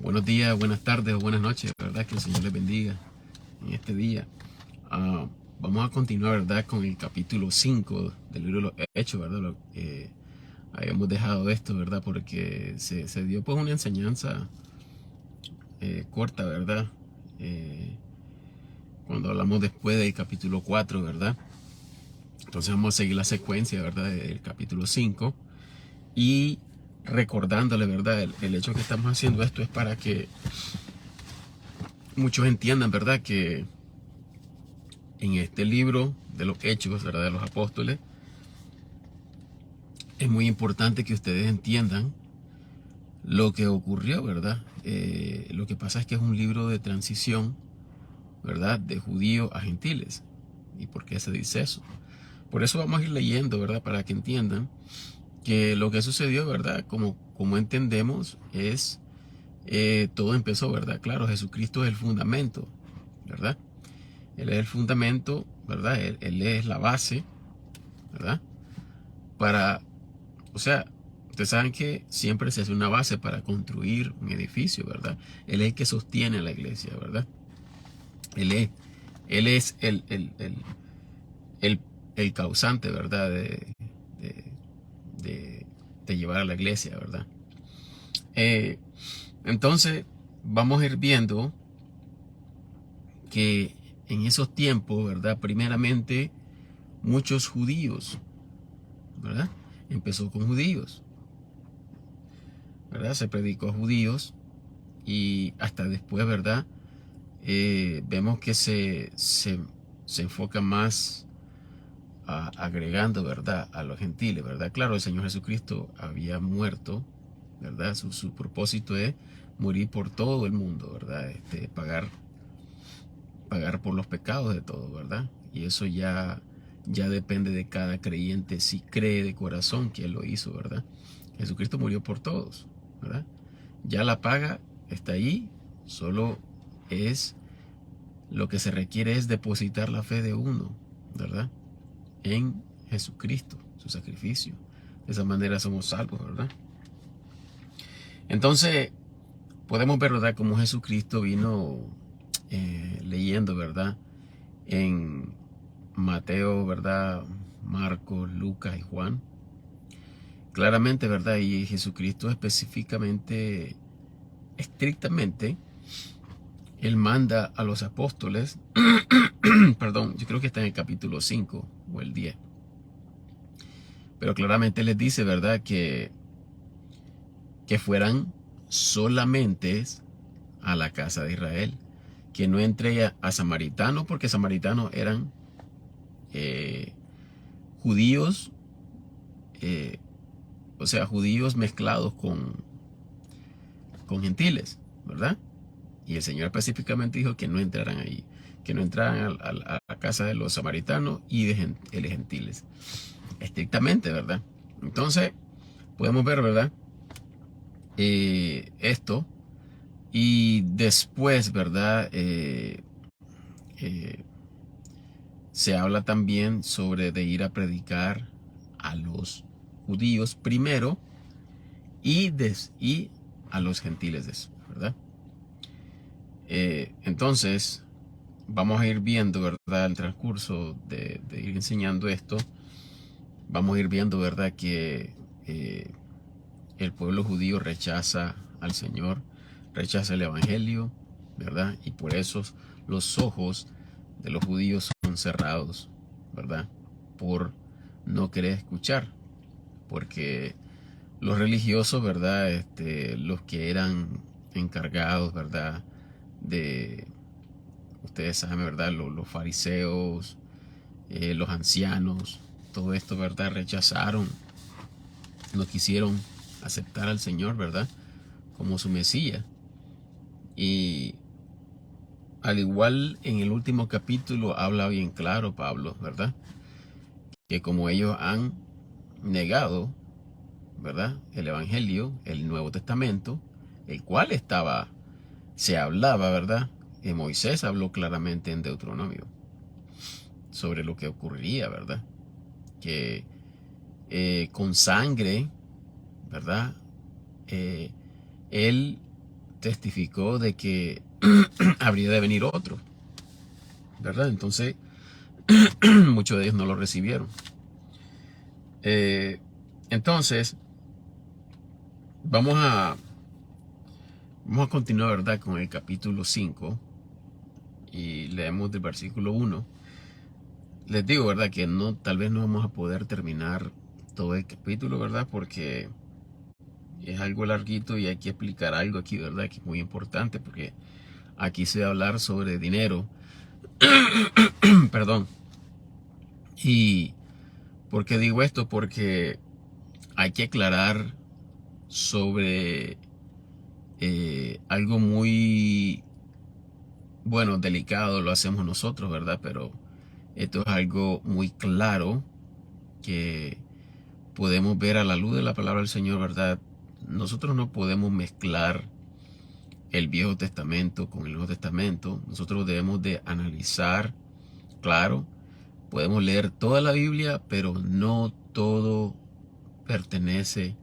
Buenos días, buenas tardes o buenas noches, ¿verdad? Que el Señor les bendiga en este día. Ah, Vamos a continuar, ¿verdad? Con el capítulo 5 del libro de los Hechos, ¿verdad? Habíamos dejado esto, ¿verdad? Porque se dio pues una enseñanza corta, ¿verdad? Eh, Cuando hablamos después del capítulo 4, ¿verdad? Entonces vamos a seguir la secuencia, ¿verdad? Del capítulo 5 y recordándole, ¿verdad? El hecho que estamos haciendo esto es para que muchos entiendan, ¿verdad? Que en este libro de los Hechos, ¿verdad? De los Apóstoles, es muy importante que ustedes entiendan lo que ocurrió, ¿verdad? Lo que pasa es que es un libro de transición, ¿verdad? De judíos a gentiles. ¿Y por qué se dice eso? Por eso vamos a ir leyendo, ¿verdad? Para que entiendan que lo que sucedió, ¿verdad? Como entendemos, es todo empezó, ¿verdad? Claro, Jesucristo es el fundamento, ¿verdad? Él es el fundamento, ¿verdad? Él es la base, ¿verdad? Para O sea, ustedes saben que siempre se hace una base para construir un edificio, ¿verdad? Él es el que sostiene la iglesia, ¿verdad? Él es, él es el, el causante, ¿verdad? De, de- de llevar a la iglesia, ¿verdad? Eh, entonces, vamos a ir viendo que en esos tiempos, ¿verdad? Primeramente, muchos judíos, ¿verdad? Empezó con judíos, ¿verdad? Se predicó a judíos y hasta después, ¿verdad? Vemos que se enfoca más agregando, ¿verdad? A los gentiles, ¿verdad? Claro, el Señor Jesucristo había muerto, ¿verdad? Su propósito es morir por todo el mundo, ¿verdad? Pagar por los pecados de todos, ¿verdad? Y eso ya depende de cada creyente si cree de corazón que Él lo hizo, ¿verdad? Jesucristo murió por todos, ¿verdad? Ya la paga está ahí, solo es lo que se requiere es depositar la fe de uno, ¿verdad? En Jesucristo, su sacrificio. De esa manera somos salvos, ¿verdad? Entonces, podemos ver, ¿verdad? Cómo Jesucristo vino leyendo, ¿verdad? En Mateo, ¿verdad? Marcos, Lucas y Juan. Claramente, ¿verdad? Y Jesucristo específicamente, estrictamente, Él manda a los apóstoles, perdón, yo creo que está en el capítulo 5 o el 10. Pero claramente les dice, ¿verdad? Que fueran solamente a la casa de Israel. Que no entre a samaritanos, porque samaritanos eran eh, judíos, eh, o sea, judíos mezclados con gentiles, ¿verdad? Y el Señor específicamente dijo que no entraran ahí, que no entraran a la casa de los samaritanos y de gentiles. Estrictamente, ¿verdad? Entonces, podemos ver, ¿verdad? Esto. Y después, ¿verdad? Eh, Se habla también sobre de ir a predicar a los judíos primero y a los gentiles después, ¿verdad? Entonces, vamos a ir viendo, ¿verdad? El transcurso de ir enseñando esto, vamos a ir viendo, ¿verdad? Que eh, el pueblo judío rechaza al Señor, rechaza el Evangelio, ¿verdad? Y por eso los ojos de los judíos son cerrados, ¿verdad? Por no querer escuchar, porque los religiosos, ¿verdad? Los que eran encargados, ¿verdad? De, ustedes saben, ¿verdad? Los fariseos, los ancianos, todo esto, ¿verdad? Rechazaron, no quisieron aceptar al Señor, ¿verdad? Como su Mesías. Y al igual en el último capítulo habla bien claro Pablo, ¿verdad? Que como ellos han negado, ¿verdad? El Evangelio, el Nuevo Testamento, el cual se hablaba, ¿verdad? Moisés habló claramente en Deuteronomio sobre lo que ocurriría, ¿verdad? Que con sangre, ¿verdad? Eh, él testificó de que habría de venir otro, ¿verdad? Entonces, muchos de ellos no lo recibieron. Entonces, vamos a, vamos a continuar, ¿verdad? Con el capítulo 5 y leemos del versículo 1. Les digo, ¿verdad? Que no, tal vez no vamos a poder terminar todo el capítulo, ¿verdad? Porque es algo larguito y hay que explicar algo aquí, ¿verdad? Que es muy importante porque aquí se va a hablar sobre dinero. Perdón. ¿Y por qué digo esto? Porque hay que aclarar sobre algo muy, bueno, delicado, lo hacemos nosotros, ¿verdad? Pero esto es algo muy claro que podemos ver a la luz de la palabra del Señor, ¿verdad? Nosotros no podemos mezclar el Viejo Testamento con el Nuevo Testamento. Nosotros debemos de analizar, claro, podemos leer toda la Biblia, pero no todo pertenece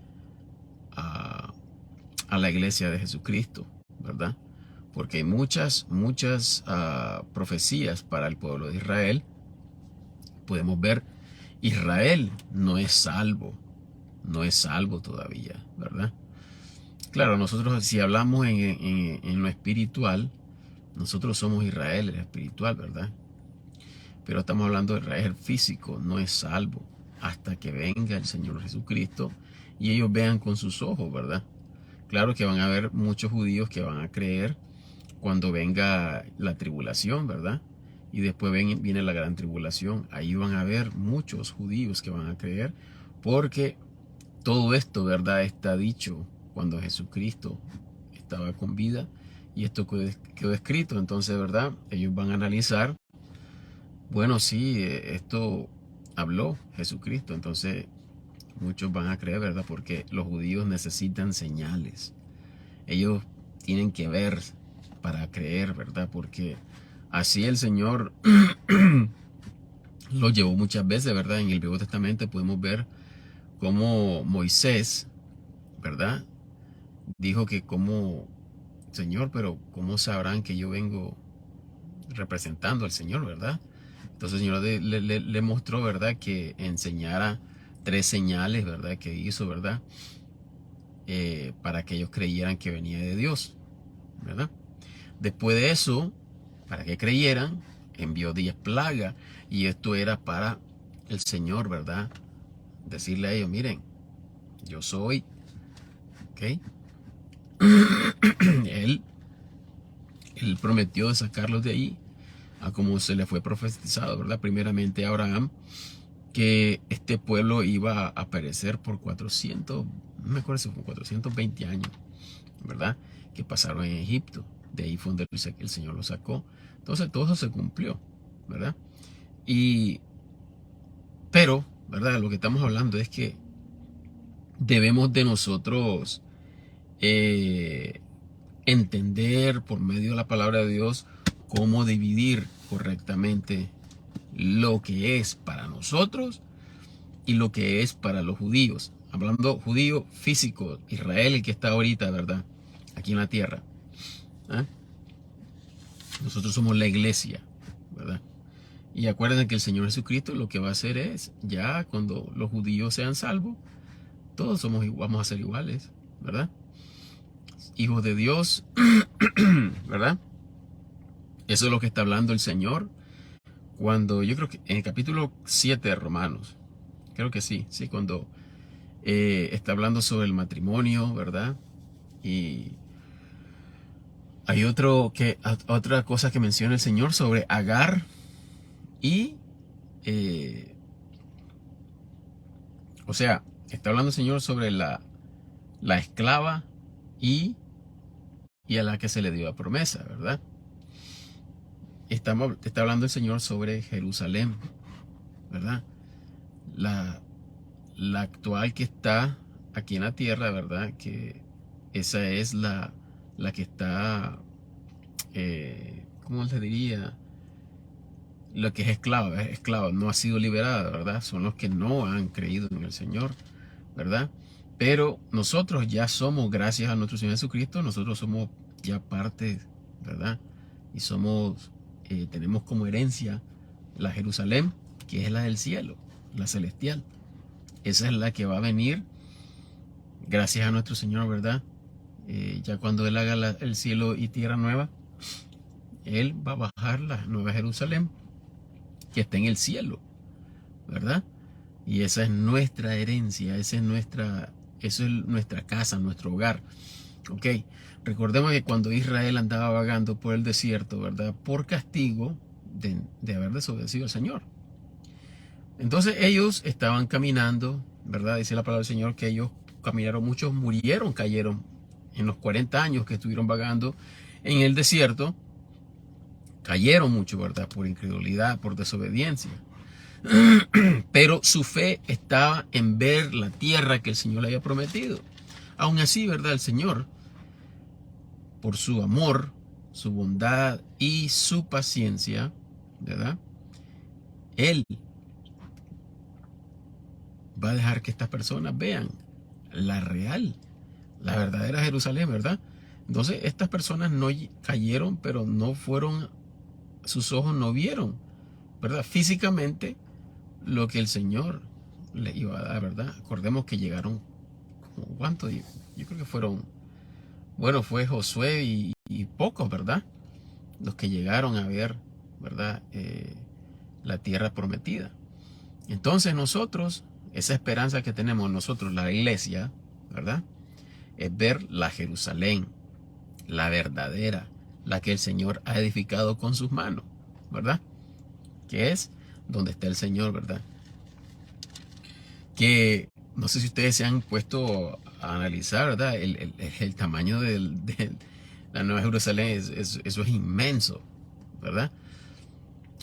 a, a la iglesia de Jesucristo, ¿verdad? Porque hay muchas profecías para el pueblo de Israel. Podemos ver, Israel no es salvo, no es salvo todavía, ¿verdad? Claro, nosotros si hablamos en lo espiritual, nosotros somos Israel, el espiritual, ¿verdad? Pero estamos hablando de Israel físico, no es salvo hasta que venga el Señor Jesucristo y ellos vean con sus ojos, ¿verdad? Claro que van a haber muchos judíos que van a creer cuando venga la tribulación, ¿verdad? Y después viene la gran tribulación. Ahí van a haber muchos judíos que van a creer porque todo esto, ¿verdad? Está dicho cuando Jesucristo estaba con vida y esto quedó escrito. Entonces, ¿verdad? Ellos van a analizar, bueno, sí, esto habló Jesucristo. Entonces, muchos van a creer, ¿verdad? Porque los judíos necesitan señales. Ellos tienen que ver para creer, ¿verdad? Porque así el Señor lo llevó muchas veces, ¿verdad? En el Viejo Testamento podemos ver cómo Moisés, ¿verdad? Dijo que como, Señor, pero ¿cómo sabrán que yo vengo representando al Señor, ¿verdad? Entonces el Señor le mostró, ¿verdad? Que enseñara 3 señales, ¿verdad? Que hizo, ¿verdad? Para que ellos creyeran que venía de Dios, ¿verdad? Después de eso, para que creyeran, envió 10 plagas y esto era para el Señor, ¿verdad? Decirle a ellos, miren, yo soy, ¿ok? él, él prometió de sacarlos de ahí, a como se le fue profetizado, ¿verdad? Primeramente a Abraham, que este pueblo iba a perecer por 400, no me acuerdo si fue 420 años, ¿verdad? Que pasaron en Egipto. De ahí fue donde el Señor lo sacó. Entonces todo eso se cumplió, ¿verdad? Pero, ¿verdad? Lo que estamos hablando es que debemos de nosotros eh, entender por medio de la palabra de Dios cómo dividir correctamente lo que es para nosotros y lo que es para los judíos. Hablando judío físico, Israel, el que está ahorita, ¿verdad? Aquí en la tierra. ¿Eh? Nosotros somos la iglesia, ¿verdad? Y acuérdense que el Señor Jesucristo lo que va a hacer es, ya cuando los judíos sean salvos, todos vamos a ser iguales, ¿verdad? Hijos de Dios, ¿verdad? Eso es lo que está hablando el Señor cuando, yo creo que en el capítulo 7 de Romanos, creo que sí, cuando está hablando sobre el matrimonio, ¿verdad? Y hay otra cosa que menciona el Señor sobre Agar y, eh, o sea, está hablando el Señor sobre la esclava y a la que se le dio la promesa, ¿verdad? Está hablando el Señor sobre Jerusalén, ¿verdad? La, la actual que está aquí en la tierra, ¿verdad? Que esa es la que está, ¿cómo se diría? Lo que es esclava, no ha sido liberada, ¿verdad? Son los que no han creído en el Señor, ¿verdad? Pero nosotros ya somos, gracias a nuestro Señor Jesucristo, nosotros somos ya parte, ¿verdad? Y somos, tenemos como herencia la Jerusalén, que es la del cielo, la celestial. Esa es la que va a venir gracias a nuestro Señor, ¿verdad? Ya cuando Él haga el cielo y tierra nueva, Él va a bajar la nueva Jerusalén, que está en el cielo, ¿verdad? Y esa es nuestra herencia, eso es nuestra casa, nuestro hogar. Ok, recordemos que cuando Israel andaba vagando por el desierto, ¿verdad? Por castigo de haber desobedecido al Señor. Entonces ellos estaban caminando, ¿verdad? Dice la palabra del Señor que ellos caminaron, muchos murieron, cayeron en los 40 años que estuvieron vagando en el desierto. Cayeron mucho, ¿verdad? Por incredulidad, por desobediencia. Pero su fe estaba en ver la tierra que el Señor le había prometido. Aún así, ¿verdad? El Señor, por su amor, su bondad y su paciencia, ¿verdad? Él va a dejar que estas personas vean la real, la verdadera Jerusalén, ¿verdad? Entonces, estas personas no cayeron, pero no fueron, sus ojos no vieron, ¿verdad? Físicamente, lo que el Señor les iba a dar, ¿verdad? Acordemos que llegaron, ¿cuánto? Yo creo que fueron, bueno, fue Josué y pocos, ¿verdad? Los que llegaron a ver, ¿verdad? La tierra prometida. Entonces nosotros, esa esperanza que tenemos nosotros, la iglesia, ¿verdad? Es ver la Jerusalén, la verdadera, la que el Señor ha edificado con sus manos, ¿verdad? Que es donde está el Señor, ¿verdad? Que no sé si ustedes se han puesto a analizar, ¿verdad? El tamaño de la Nueva Jerusalén, eso es inmenso, ¿verdad?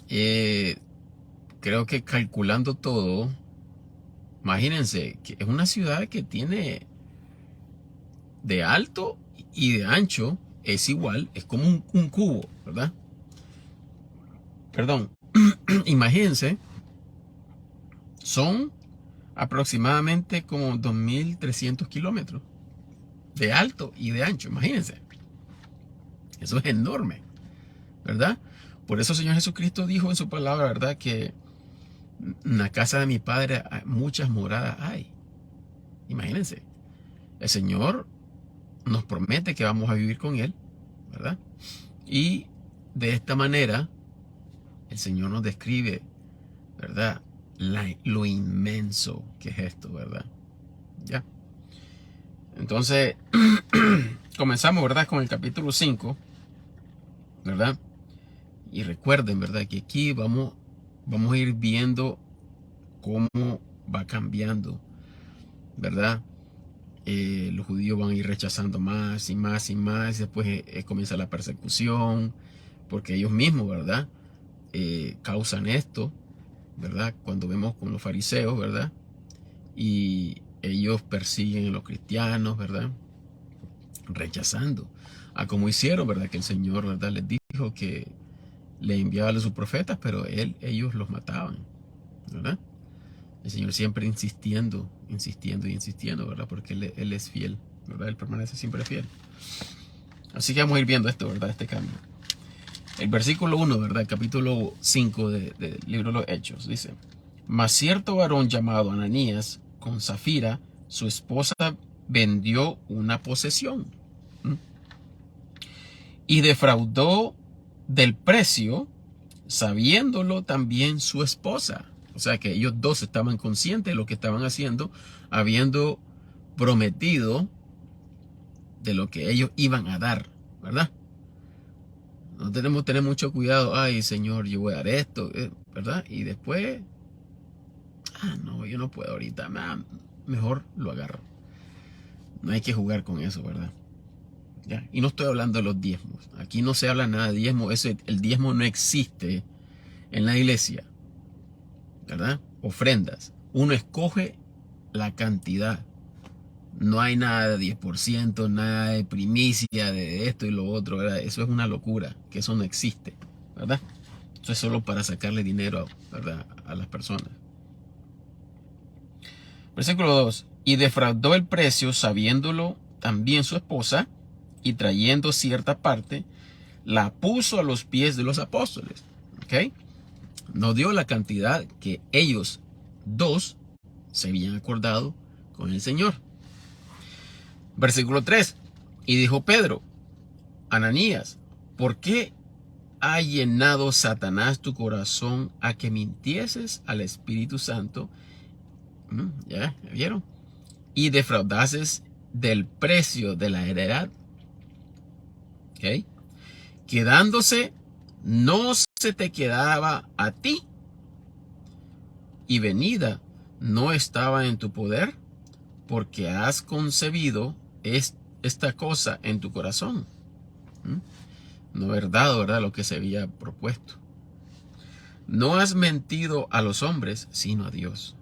Creo que calculando todo, imagínense que es una ciudad que tiene de alto y de ancho, es igual, es como un cubo, ¿verdad? Perdón, imagínense, son aproximadamente como 2.300 kilómetros de alto y de ancho, imagínense. Eso es enorme, ¿verdad? Por eso el Señor Jesucristo dijo en su palabra, ¿verdad? Que en la casa de mi Padre muchas moradas hay. Imagínense, el Señor nos promete que vamos a vivir con Él, ¿verdad? Y de esta manera, el Señor nos describe, ¿verdad? Lo inmenso que es esto, ¿verdad? ¿Ya? Entonces, comenzamos, ¿verdad? Con el capítulo 5, ¿verdad? Y recuerden, ¿verdad? Que aquí vamos a ir viendo cómo va cambiando, ¿verdad? Los judíos van a ir rechazando más y más y más. Después comienza la persecución, porque ellos mismos, ¿verdad? Causan esto, ¿verdad? Cuando vemos con los fariseos, ¿verdad? Y ellos persiguen a los cristianos, ¿verdad? Rechazando. A como hicieron, ¿verdad? Que el Señor, ¿verdad? Les dijo que le enviaba a sus profetas, pero ellos los mataban, ¿verdad? El Señor siempre insistiendo, ¿verdad? Porque Él es fiel, ¿verdad? Él permanece siempre fiel. Así que vamos a ir viendo esto, ¿verdad? Este cambio. El versículo 1, ¿verdad? Capítulo 5 del libro de los Hechos, dice: Mas cierto varón llamado Ananías, con Zafira, su esposa, vendió una posesión y defraudó del precio, sabiéndolo también su esposa. O sea que ellos dos estaban conscientes de lo que estaban haciendo, habiendo prometido de lo que ellos iban a dar, ¿verdad? No tenemos que tener mucho cuidado. Ay, Señor, yo voy a dar esto, ¿verdad? Y después, no, yo no puedo ahorita. Mejor lo agarro. No hay que jugar con eso, ¿verdad? ¿Ya? Y no estoy hablando de los diezmos. Aquí no se habla nada de diezmo. El diezmo no existe en la iglesia, ¿verdad? Ofrendas. Uno escoge la cantidad. No hay nada de 10%, nada de primicia, de esto y lo otro, ¿verdad? Eso es una locura, que eso no existe, ¿verdad? Eso es solo para sacarle dinero, ¿verdad? A las personas. Versículo 2. y defraudó el precio, sabiéndolo también su esposa, y trayendo cierta parte, la puso a los pies de los apóstoles. ¿Ok? No dio la cantidad que ellos dos se habían acordado con el Señor. Versículo 3. Y dijo Pedro: Ananías, ¿por qué ha llenado Satanás tu corazón a que mintieses al Espíritu Santo? ¿Ya vieron? Y defraudases del precio de la heredad. ¿Ok? Quedándose, no se te quedaba a ti, y venida no estaba en tu poder, porque has concebido esta cosa en tu corazón. No verdad, ¿verdad? Lo que se había propuesto. No has mentido a los hombres, sino a Dios.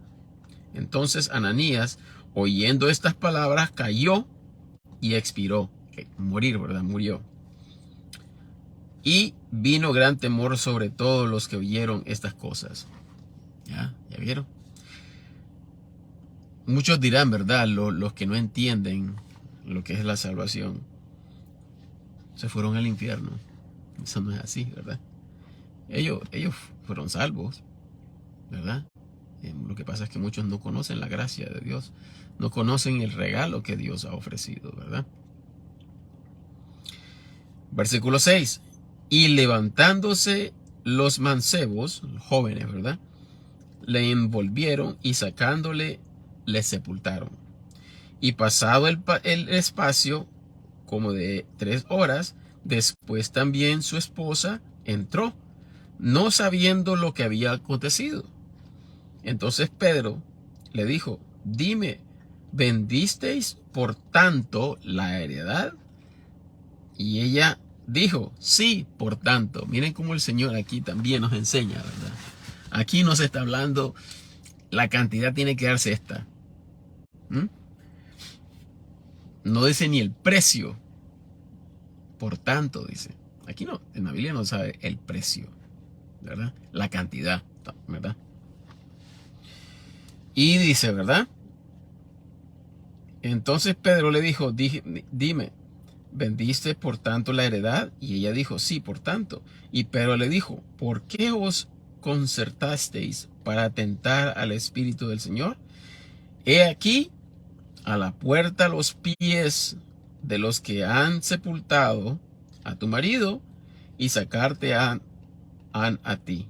Entonces Ananías, oyendo estas palabras, cayó y expiró. Morir, ¿verdad? Murió. Y vino gran temor sobre todos los que oyeron estas cosas. ¿Ya vieron? Muchos dirán, ¿verdad? Los que no entienden lo que es la salvación, se fueron al infierno. Eso no es así, ¿verdad? Ellos fueron salvos, ¿verdad? Lo que pasa es que muchos no conocen la gracia de Dios, no conocen el regalo que Dios ha ofrecido, ¿verdad? Versículo 6. Y levantándose los mancebos, los jóvenes, ¿verdad? Le envolvieron y sacándole, le sepultaron. Y pasado el espacio, como de 3 horas, después también su esposa entró, no sabiendo lo que había acontecido. Entonces Pedro le dijo: dime, ¿vendisteis por tanto la heredad? Y ella dijo: sí, por tanto. Miren cómo el Señor aquí también nos enseña, ¿verdad? Aquí nos está hablando, la cantidad tiene que darse esta. No dice ni el precio. Por tanto, dice. Aquí no, en la Biblia no sabe el precio, ¿verdad? La cantidad, ¿verdad? Y dice, ¿verdad? Entonces Pedro le dijo: dime, ¿vendiste por tanto la heredad? Y ella dijo: sí, por tanto. Y Pedro le dijo: ¿por qué os concertasteis para tentar al Espíritu del Señor? He aquí, a la puerta los pies de los que han sepultado a tu marido, y sacarte han a ti.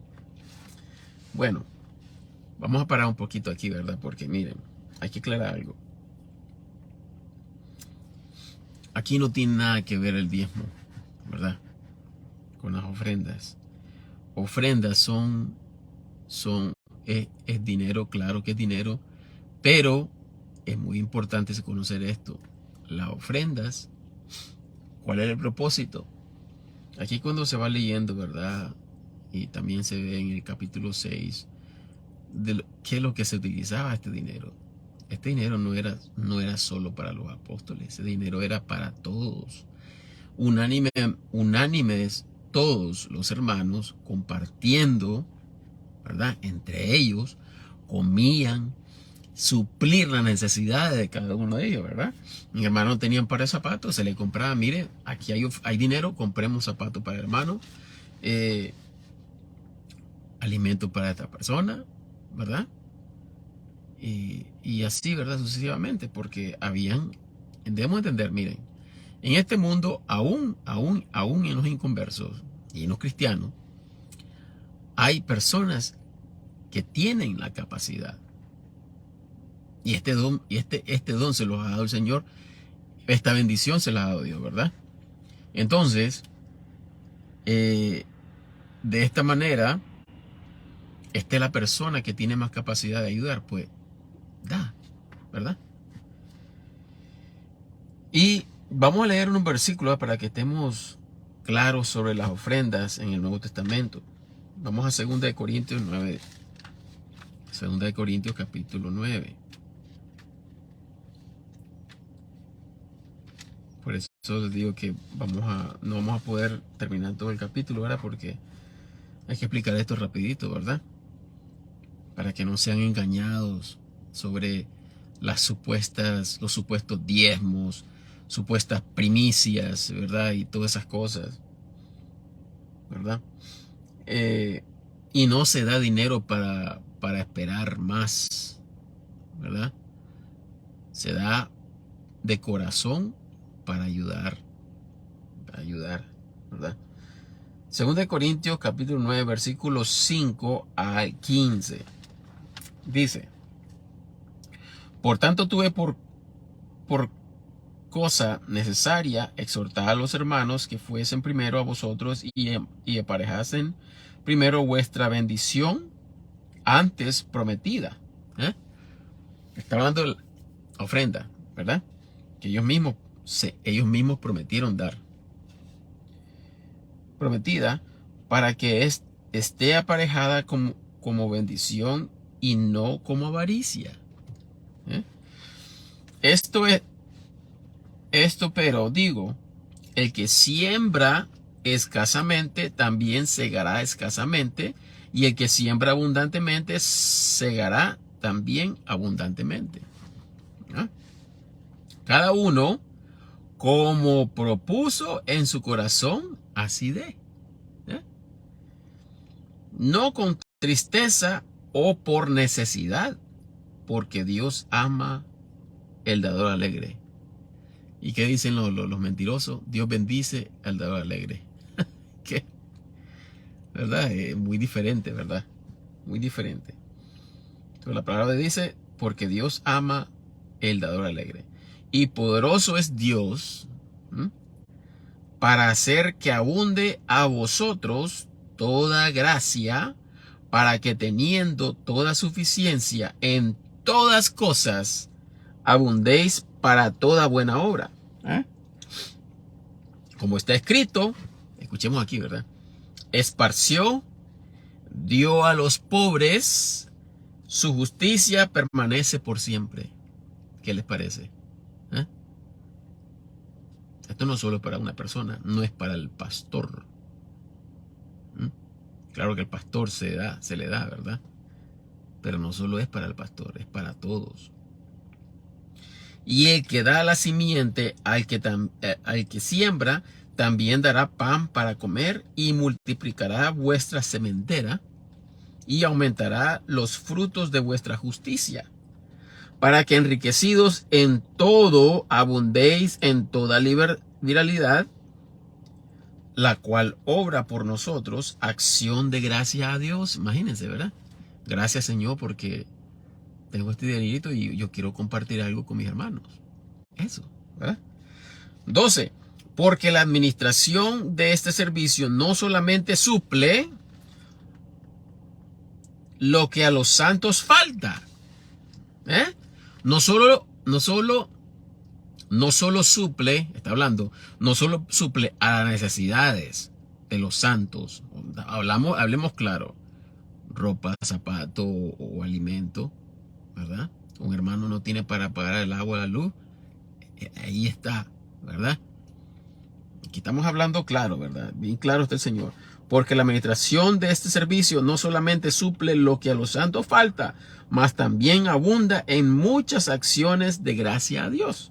Bueno, vamos a parar un poquito aquí, ¿verdad? Porque miren, hay que aclarar algo. Aquí no tiene nada que ver el diezmo, ¿verdad? Con las ofrendas. Ofrendas es dinero, claro que es dinero, pero es muy importante conocer esto. Las ofrendas, ¿cuál es el propósito? Aquí cuando se va leyendo, ¿verdad? Y también se ve en el capítulo 6 de qué es lo que se utilizaba este dinero. Este dinero no era solo para los apóstoles, ese dinero era para todos. Unánimes todos los hermanos compartiendo, ¿verdad? Entre ellos comían, suplir las necesidades de cada uno de ellos, ¿verdad? Mi hermano no tenían para zapatos, se le compraba: mire, aquí hay dinero, compremos zapatos para el hermano, alimento para esta persona, ¿verdad? Y así, ¿verdad? Sucesivamente, porque debemos entender, miren, en este mundo, aún en los inconversos y en los cristianos, hay personas que tienen la capacidad. Y este don se los ha dado el Señor, esta bendición se la ha dado Dios, ¿verdad? Entonces, de esta manera, esta es la persona que tiene más capacidad de ayudar, pues da, ¿verdad? Y vamos a leer un versículo para que estemos claros sobre las ofrendas en el Nuevo Testamento. Vamos a 2 Corintios 9. 2 Corintios capítulo 9. Por eso les digo que no vamos a poder terminar todo el capítulo, ¿verdad? Porque hay que explicar esto rapidito, ¿verdad? Para que no sean engañados sobre los supuestos diezmos, supuestas primicias, ¿verdad? Y todas esas cosas, ¿verdad? Y no se da dinero para esperar más, ¿verdad? Se da de corazón para ayudar, ¿verdad? 2 Corintios capítulo 9, versículos 5 al 15. Dice: por tanto tuve por cosa necesaria exhortar a los hermanos que fuesen primero a vosotros y aparejasen primero vuestra bendición antes prometida. Está hablando de la ofrenda, ¿verdad? Que ellos mismos prometieron dar. Prometida para que esté aparejada como bendición y no como avaricia. Esto pero digo, el que siembra escasamente también segará escasamente, y el que siembra abundantemente segará también abundantemente. Cada uno como propuso en su corazón, así de. No con tristeza o por necesidad, porque Dios ama el dador alegre. ¿Y qué dicen los mentirosos? Dios bendice al dador alegre. ¿Qué? ¿Verdad? Muy diferente, ¿verdad? Muy diferente. Entonces, la palabra dice, porque Dios ama el dador alegre. Y poderoso es Dios para hacer que abunde a vosotros toda gracia, para que teniendo toda suficiencia en todas cosas, abundéis para toda buena obra. Como está escrito, escuchemos aquí, ¿verdad? Esparció, dio a los pobres, su justicia permanece por siempre. ¿Qué les parece? Esto no solo es para una persona, no es para el pastor. Claro que el pastor se le da, ¿verdad? Pero no solo es para el pastor, es para todos. Y el que da la simiente al que siembra, también dará pan para comer, y multiplicará vuestra sementera y aumentará los frutos de vuestra justicia, para que enriquecidos en todo abundéis en toda viralidad, la cual obra por nosotros acción de gracia a Dios. Imagínense, ¿verdad? Gracias, Señor, porque tengo este dinerito y yo quiero compartir algo con mis hermanos. Eso, ¿verdad? 12. Porque la administración de este servicio no solamente suple lo que a los santos falta. No solo suple, está hablando, no solo suple a las necesidades de los santos. Hablemos claro. Ropa, zapato o alimento, ¿verdad? Un hermano no tiene para pagar el agua, la luz. Ahí está, ¿verdad? Aquí estamos hablando claro, ¿verdad? Bien claro está el Señor. Porque la administración de este servicio no solamente suple lo que a los santos falta, mas también abunda en muchas acciones de gracia a Dios,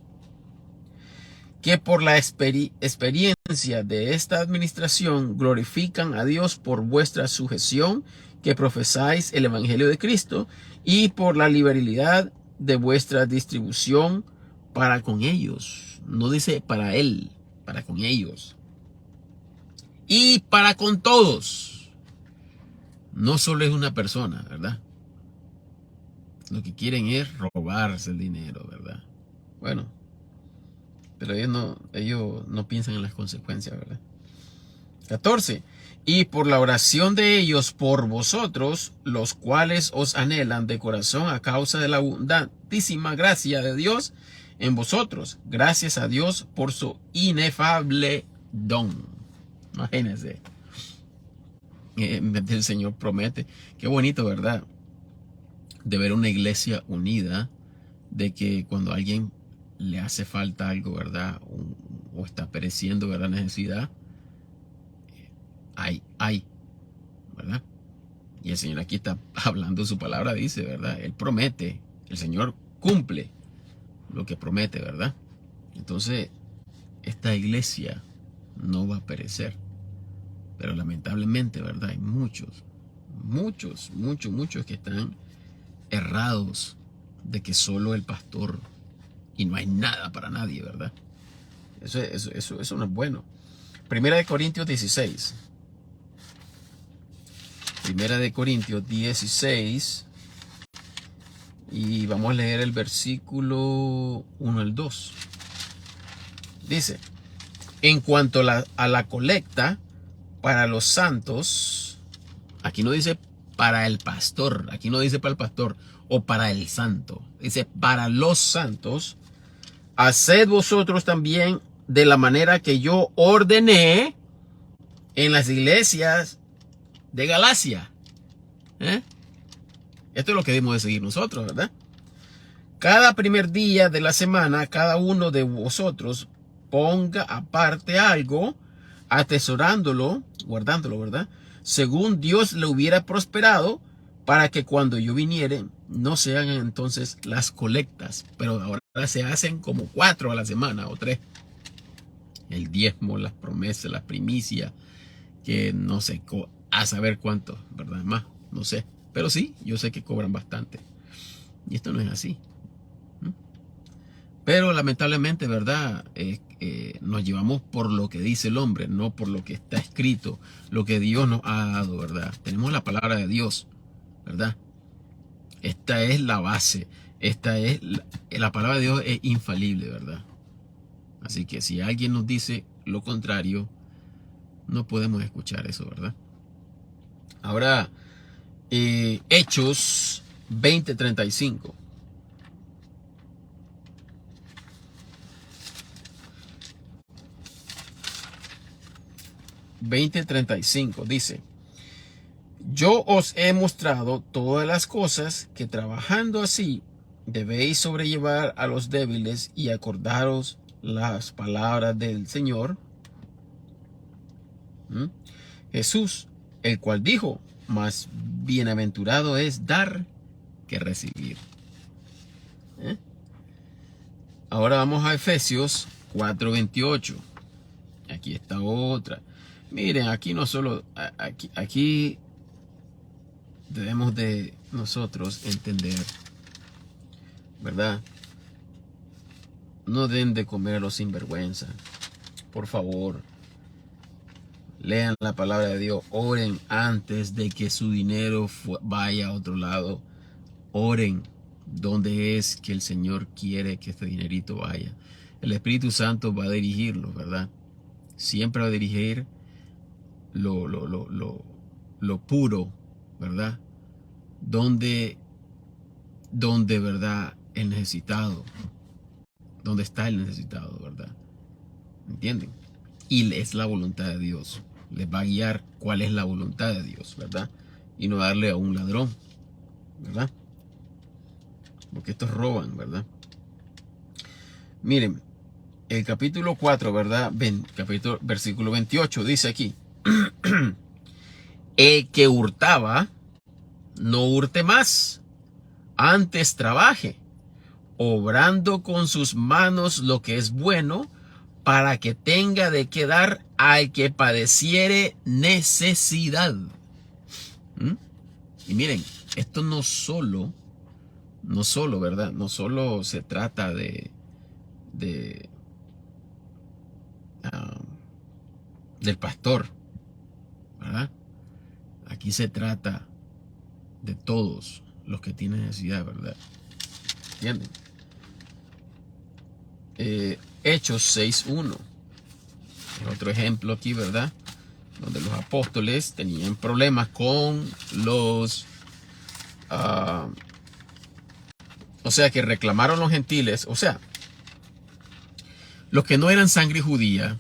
que por la experiencia de esta administración glorifican a Dios por vuestra sujeción, que profesáis el Evangelio de Cristo, y por la liberalidad de vuestra distribución para con ellos. No dice para él, para con ellos. Y para con todos. No solo es una persona, ¿verdad? Lo que quieren es robarse el dinero, ¿verdad? Bueno, pero ellos no piensan en las consecuencias, ¿verdad? 14. Y por la oración de ellos por vosotros, los cuales os anhelan de corazón a causa de la abundantísima gracia de Dios en vosotros. Gracias a Dios por su inefable don. Imagínense. El Señor promete. Qué bonito, ¿verdad? De ver una iglesia unida, de que cuando a alguien le hace falta algo, ¿verdad? O está pereciendo, ¿verdad? Necesidad. Hay, ¿verdad? Y el Señor aquí está hablando su palabra, dice, ¿verdad? Él promete, el Señor cumple, lo que promete, ¿verdad? Entonces, esta iglesia no va a perecer. Pero lamentablemente, ¿verdad? Hay muchos que están errados de que solo el pastor y no hay nada para nadie, ¿verdad? Eso no es bueno. Primera de Corintios 16. Primera de Corintios 16. Y vamos a leer el versículo 1 al 2. Dice, en cuanto a la colecta para los santos, aquí no dice para el pastor, aquí no dice para el pastor o para el santo, dice para los santos, haced vosotros también de la manera que yo ordené en las iglesias de Galacia. Esto es lo que debemos de seguir nosotros, ¿verdad? Cada primer día de la semana, cada uno de vosotros ponga aparte algo, atesorándolo, guardándolo, ¿verdad? Según Dios le hubiera prosperado, para que cuando yo viniere, no se hagan entonces las colectas, pero ahora se hacen como 4 a la semana o 3. El diezmo, las promesas, las primicias, que no sé, a saber cuánto, ¿verdad? Más, no sé. Pero sí, yo sé que cobran bastante. Y esto no es así. Pero lamentablemente, ¿verdad? Nos llevamos por lo que dice el hombre, no por lo que está escrito, lo que Dios nos ha dado, ¿verdad? Tenemos la palabra de Dios, ¿verdad? Esta es la base. La palabra de Dios es infalible, ¿verdad? Así que si alguien nos dice lo contrario, no podemos escuchar eso, ¿verdad? Ahora, Hechos 20:35. Dice, yo os he mostrado todas las cosas que trabajando así debéis sobrellevar a los débiles y acordaros las palabras del Señor Jesús, el cual dijo, más bienaventurado es dar que recibir. Ahora vamos a Efesios 4:28. Aquí está otra. Miren, aquí no solo, aquí debemos de nosotros entender, ¿verdad? No den de comer a los sinvergüenza. Por favor, lean la palabra de Dios. Oren antes de que su dinero vaya a otro lado. Oren donde es que el Señor quiere que este dinerito vaya. El Espíritu Santo va a dirigirlo, ¿verdad? Siempre va a dirigir lo puro, ¿verdad? Donde, ¿verdad? El necesitado. Donde está el necesitado, ¿verdad? ¿Entienden? Y es la voluntad de Dios. Les va a guiar cuál es la voluntad de Dios, ¿verdad? Y no darle a un ladrón, ¿verdad? Porque estos roban, ¿verdad? Miren, el capítulo 4, ¿verdad? Versículo 28 dice aquí, el que hurtaba, no hurte más, antes trabaje, obrando con sus manos lo que es bueno, para que tenga de qué dar al que padeciere necesidad. Y miren, esto no solo, ¿verdad? No solo se trata del pastor, ¿verdad? Aquí se trata de todos los que tienen necesidad, ¿verdad? ¿Entienden? Hechos 6:1. Otro ejemplo aquí, ¿verdad? Donde los apóstoles tenían problemas con los... o sea, que reclamaron los gentiles. O sea, los que no eran sangre judía,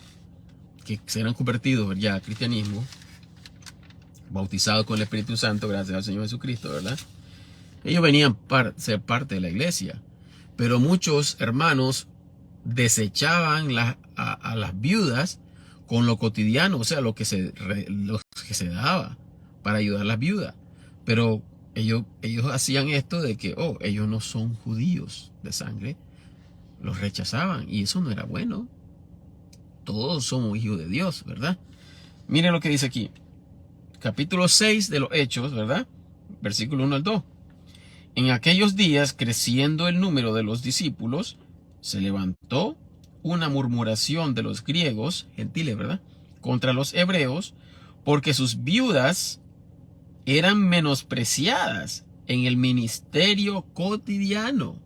que se eran convertidos ya al cristianismo, bautizados con el Espíritu Santo gracias al Señor Jesucristo, ¿verdad? Ellos venían a ser parte de la iglesia. Pero muchos hermanos desechaban a las viudas con lo cotidiano, o sea, lo que se daba para ayudar a las viudas. Pero ellos hacían esto de que, ellos no son judíos de sangre, los rechazaban y eso no era bueno. Todos somos hijos de Dios, ¿verdad? Miren lo que dice aquí. Capítulo 6 de los Hechos, ¿verdad? Versículo 1 al 2. En aquellos días, creciendo el número de los discípulos, se levantó una murmuración de los griegos, gentiles, ¿verdad?, contra los hebreos, porque sus viudas eran menospreciadas en el ministerio cotidiano.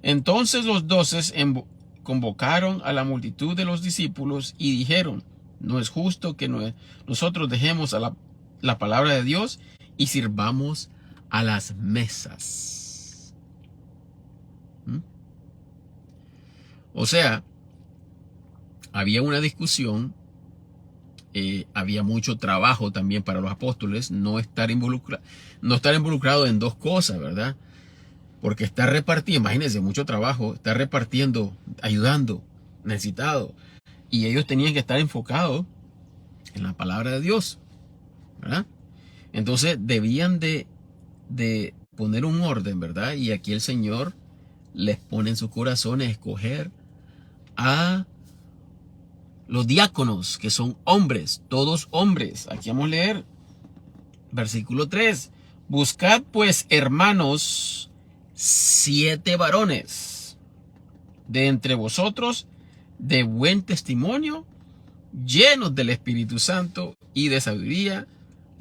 Entonces los 12 convocaron a la multitud de los discípulos y dijeron: no es justo que nosotros dejemos a la palabra de Dios y sirvamos a las mesas. O sea, había una discusión, había mucho trabajo también para los apóstoles, no estar involucrado en dos cosas, ¿verdad? Porque está repartiendo, imagínense, mucho trabajo, está repartiendo, ayudando, necesitado. Y ellos tenían que estar enfocados en la palabra de Dios, ¿verdad? Entonces debían de poner un orden, ¿verdad? Y aquí el Señor les pone en sus corazones escoger a los diáconos, que son hombres, todos hombres. Aquí vamos a leer versículo 3. Buscad pues, hermanos, 7 varones de entre vosotros de buen testimonio, llenos del Espíritu Santo y de sabiduría,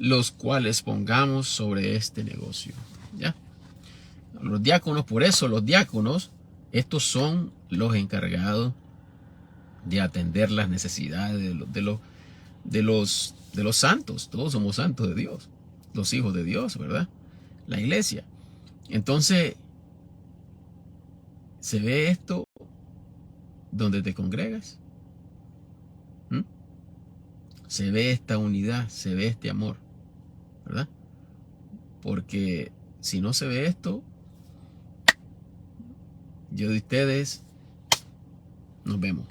los cuales pongamos sobre este negocio. ¿Ya? Los diáconos, por eso los diáconos, estos son los encargados de atender las necesidades de los santos. Todos somos santos de Dios, los hijos de Dios, ¿verdad? La iglesia. Entonces, ¿se ve esto donde te congregas? Se ve esta unidad, se ve este amor, ¿verdad? Porque si no se ve esto, yo de ustedes nos vemos,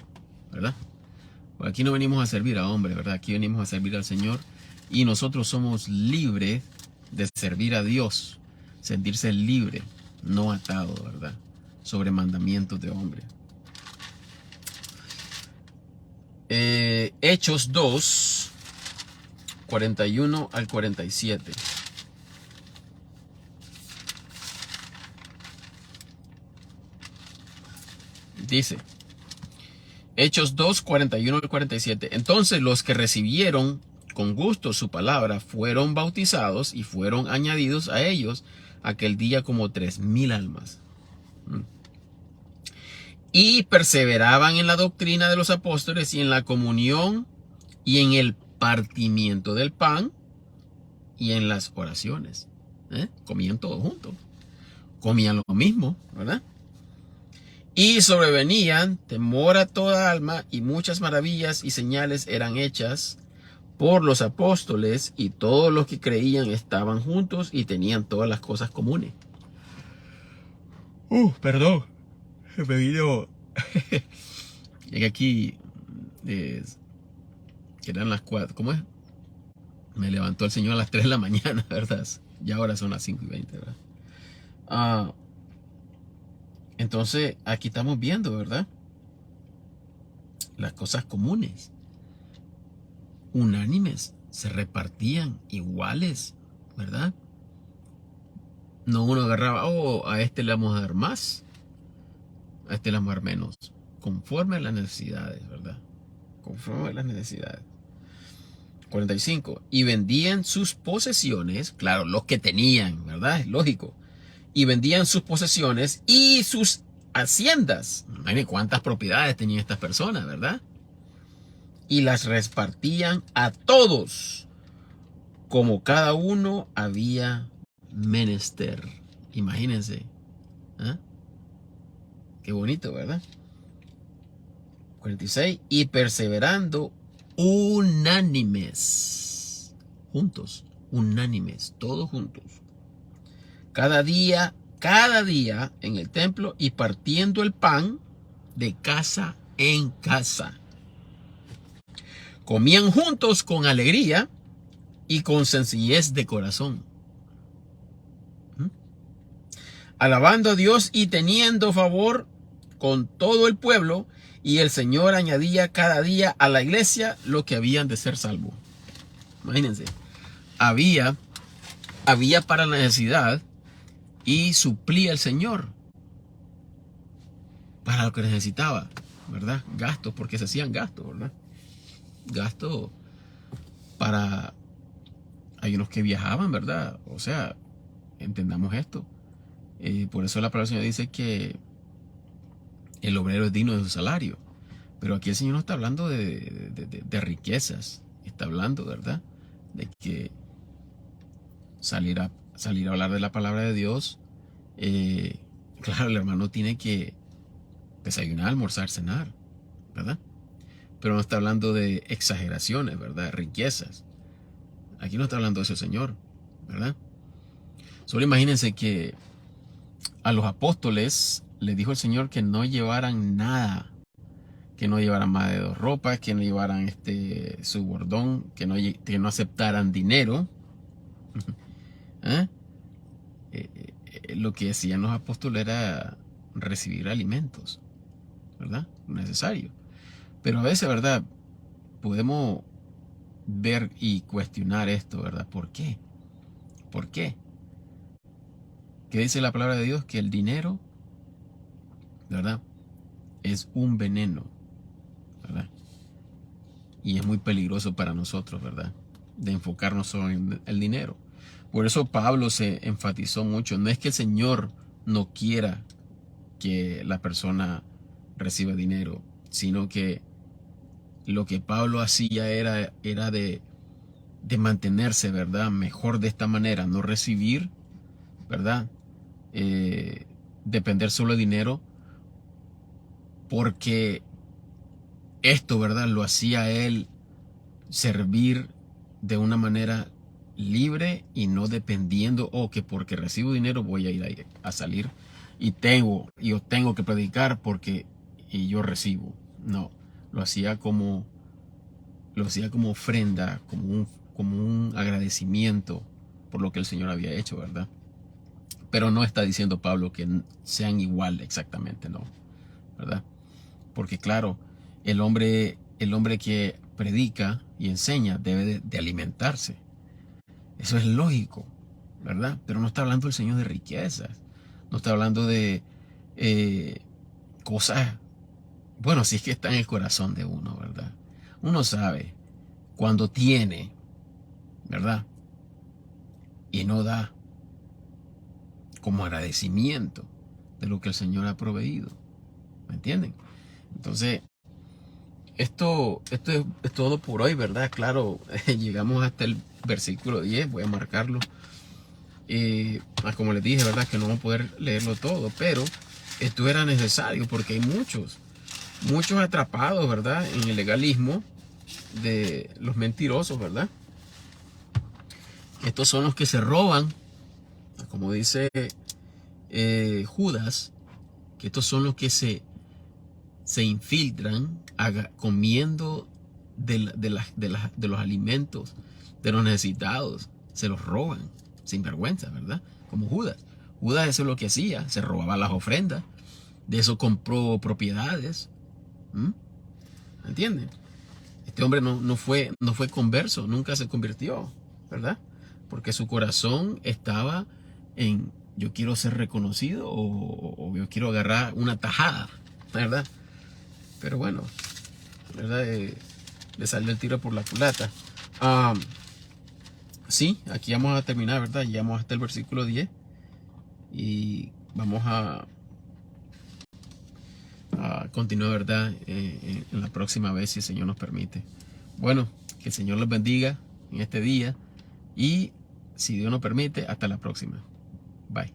¿verdad? Pues aquí no venimos a servir a hombres, ¿verdad? Aquí venimos a servir al Señor y nosotros somos libres de servir a Dios, sentirse libre, no atado, ¿verdad?, sobre mandamientos de hombre. Hechos 2, 41 al 47. Dice, Hechos 2, 41 al 47. Entonces los que recibieron con gusto su palabra fueron bautizados y fueron añadidos a ellos aquel día como 3,000 almas. Y perseveraban en la doctrina de los apóstoles y en la comunión y en el partimiento del pan y en las oraciones. Comían todos juntos. Comían lo mismo, ¿verdad? Y sobrevenían temor a toda alma y muchas maravillas y señales eran hechas por los apóstoles y todos los que creían estaban juntos y tenían todas las cosas comunes. Perdón. Me vino. Llegué aquí. Eran las 4. ¿Cómo es? Me levantó el Señor a las 3 de la mañana, ¿verdad? Ya ahora son las 5:20, ¿verdad? Entonces, aquí estamos viendo, ¿verdad?, las cosas comunes. Unánimes. Se repartían iguales, ¿verdad? No uno agarraba, a este le vamos a dar más, a este le vamos a dar menos, conforme a las necesidades, ¿verdad? Conforme a las necesidades. 45. Y vendían sus posesiones, claro, los que tenían, ¿verdad? Es lógico. Y vendían sus posesiones y sus haciendas. Miren cuántas propiedades tenían estas personas, ¿verdad? Y las repartían a todos, como cada uno había menester. Imagínense. Qué bonito, ¿verdad? 46. Y perseverando unánimes. Juntos. Unánimes. Todos juntos. Cada día en el templo y partiendo el pan de casa en casa. Comían juntos con alegría y con sencillez de corazón, alabando a Dios y teniendo favor con todo el pueblo, y el Señor añadía cada día a la iglesia lo que habían de ser salvos. Imagínense, había para la necesidad y suplía el Señor para lo que necesitaba, ¿verdad? Gastos, porque se hacían gastos, ¿verdad? Gastos para... Hay unos que viajaban, ¿verdad? O sea, entendamos esto. Por eso la palabra del Señor dice que el obrero es digno de su salario. Pero aquí el Señor no está hablando de riquezas. Está hablando, ¿verdad? De que salir a hablar de la palabra de Dios. Claro, el hermano tiene que desayunar, almorzar, cenar, ¿verdad? Pero no está hablando de exageraciones, ¿verdad? Riquezas. Aquí no está hablando de eso el Señor, ¿verdad? Solo imagínense que a los apóstoles les dijo el Señor que no llevaran nada, que no llevaran más de 2 ropas, que no llevaran su bordón, que no aceptaran dinero. ¿Eh? Lo que decían los apóstoles era recibir alimentos, ¿verdad? Necesario. Pero a veces, ¿verdad? Podemos ver y cuestionar esto, ¿verdad? ¿Por qué? ¿Por qué? ¿Qué dice la palabra de Dios? Que el dinero, ¿verdad? Es un veneno, ¿verdad? Y es muy peligroso para nosotros, ¿verdad? De enfocarnos solo en el dinero. Por eso Pablo se enfatizó mucho. No es que el Señor no quiera que la persona reciba dinero, sino que lo que Pablo hacía era de mantenerse, ¿verdad? Mejor de esta manera, no recibir, ¿verdad? Depender solo de dinero, porque esto, ¿verdad? Lo hacía él servir de una manera libre y no dependiendo, que porque recibo dinero voy a ir a salir y yo tengo que predicar porque yo recibo. No, lo hacía como ofrenda, como un agradecimiento por lo que el Señor había hecho, ¿verdad? Pero no está diciendo Pablo que sean igual exactamente, no, ¿verdad? Porque claro, el hombre que predica y enseña debe de alimentarse. Eso es lógico, ¿verdad? Pero no está hablando el Señor de riquezas. No está hablando de cosas, bueno, si es que está en el corazón de uno, ¿verdad? Uno sabe cuando tiene, ¿verdad? Y no da como agradecimiento de lo que el Señor ha proveído. ¿Me entienden? Entonces, esto es todo por hoy, ¿verdad? Claro, llegamos hasta el versículo 10, voy a marcarlo. Como les dije, ¿verdad? Que no vamos a poder leerlo todo, pero esto era necesario porque hay muchos atrapados, ¿verdad? En el legalismo de los mentirosos, ¿verdad? Estos son los que se roban, como dice Judas, que estos son los que se infiltran comiendo de los alimentos de los necesitados, se los roban sin vergüenza, ¿verdad? Como Judas. Judas eso es lo que hacía, se robaba las ofrendas, de eso compró propiedades. ¿Entienden? Este hombre no fue converso, nunca se convirtió, ¿verdad? Porque su corazón estaba en yo quiero ser reconocido o yo quiero agarrar una tajada, ¿verdad? Pero bueno, ¿verdad? Le salió el tiro por la culata. Sí, aquí vamos a terminar, ¿verdad? Llegamos hasta el versículo 10 y vamos a continuar, ¿verdad? En la próxima vez, si el Señor nos permite. Bueno, que el Señor los bendiga en este día y si Dios nos permite, hasta la próxima. Bye.